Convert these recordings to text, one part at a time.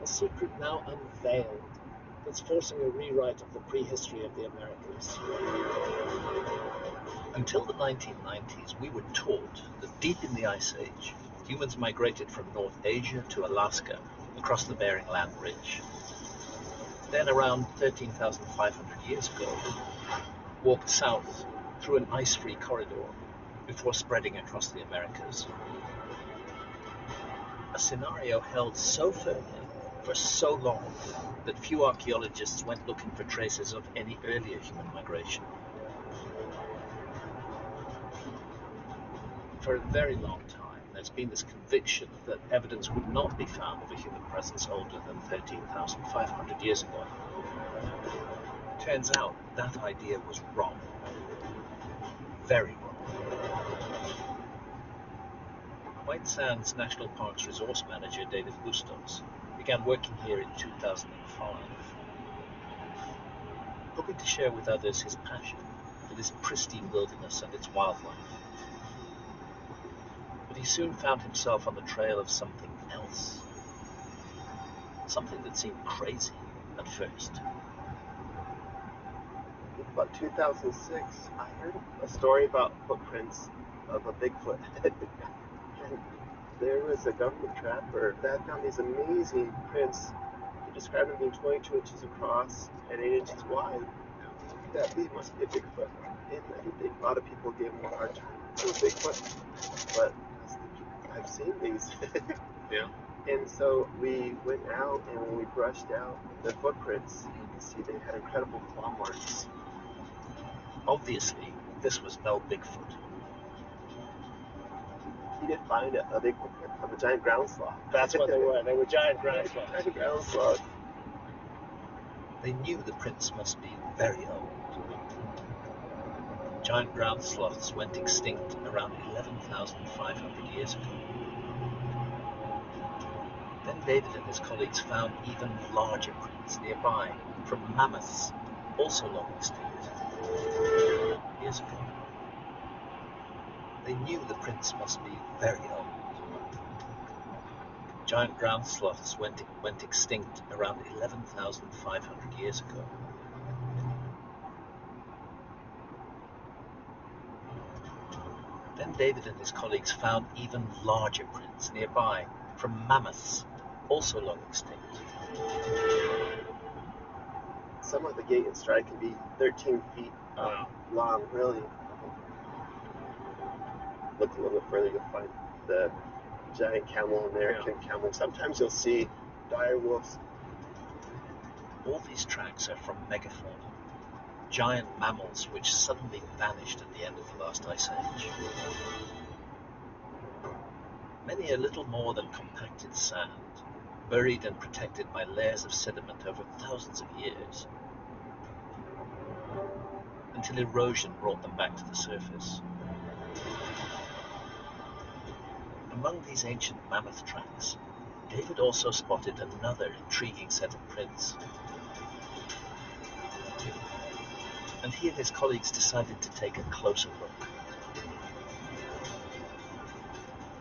a secret now unveiled that's forcing a rewrite of the prehistory of the Americas. Until the 1990s, we were taught that deep in the Ice Age, humans migrated from North Asia to Alaska across the Bering Land Bridge. Then, around 13,500 years ago, walked south through an ice-free corridor before spreading across the Americas. A scenario held so firmly for so long that few archaeologists went looking for traces of any earlier human migration. For a very long time, there's been this conviction that evidence would not be found of a human presence older than 13,500 years ago. Turns out that idea was wrong. Very wrong. White Sands National Park's resource manager, David Bustos, began working here in 2005, hoping to share with others his passion for this pristine wilderness and its wildlife. But he soon found himself on the trail of something else. Something that seemed crazy at first. About 2006, I heard a story about footprints of a Bigfoot. And there was a government trapper that found these amazing prints. He described them being 22 inches across and 8 inches wide. That must be a Bigfoot. And I think a lot of people gave him a hard time. It was Bigfoot, but I've seen these. Yeah. And so we went out, and when we brushed out the footprints, you could see they had incredible claw marks. Obviously, this was no Bigfoot. He did find a big footprint of a giant ground sloth. That's what they were. They were giant ground sloths. Giant ground sloth. They knew the prints must be very old. Giant ground sloths went extinct around 11,500 years ago. Then David and his colleagues found even larger prints nearby from mammoths, also long extinct, years ago. They knew the prints must be very old. Giant ground sloths went extinct around 11,500 years ago. Then David and his colleagues found even larger prints nearby from mammoths, also long extinct. Some of the gait and stride can be 13 feet long, really. Look a little bit further, you'll find the giant camel, American camel. Sometimes you'll see dire wolves. All these tracks are from megafauna, giant mammals which suddenly vanished at the end of the last ice age. Many are little more than compacted sand, buried and protected by layers of sediment over thousands of years, until erosion brought them back to the surface. Among these ancient mammoth tracks, David also spotted another intriguing set of prints. And he and his colleagues decided to take a closer look.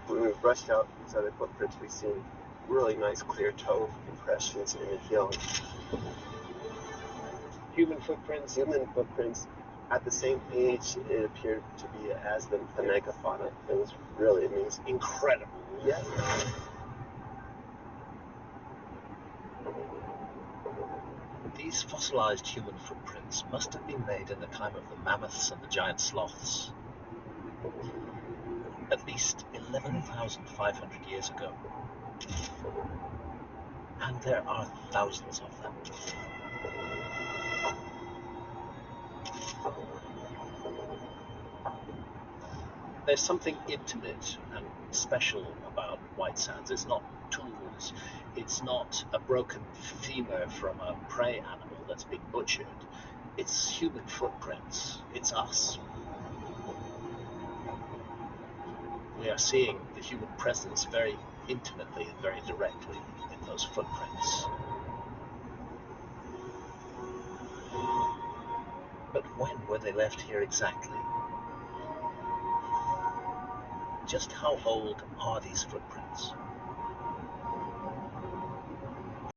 When we brushed out these other footprints, we've seen really nice clear toe impressions in the heel. Human footprints. At the same age, it appeared to be as the megafauna. It was really amazing. Incredible. Yeah. These fossilized human footprints must have been made in the time of the mammoths and the giant sloths. At least 11,500 years ago. And there are thousands of them. There's something intimate and special about White Sands. It's not tools. It's not a broken femur from a prey animal that's been butchered. It's human footprints. It's us. We are seeing the human presence very intimately and very directly in those footprints. But when were they left here exactly? Just how old are these footprints?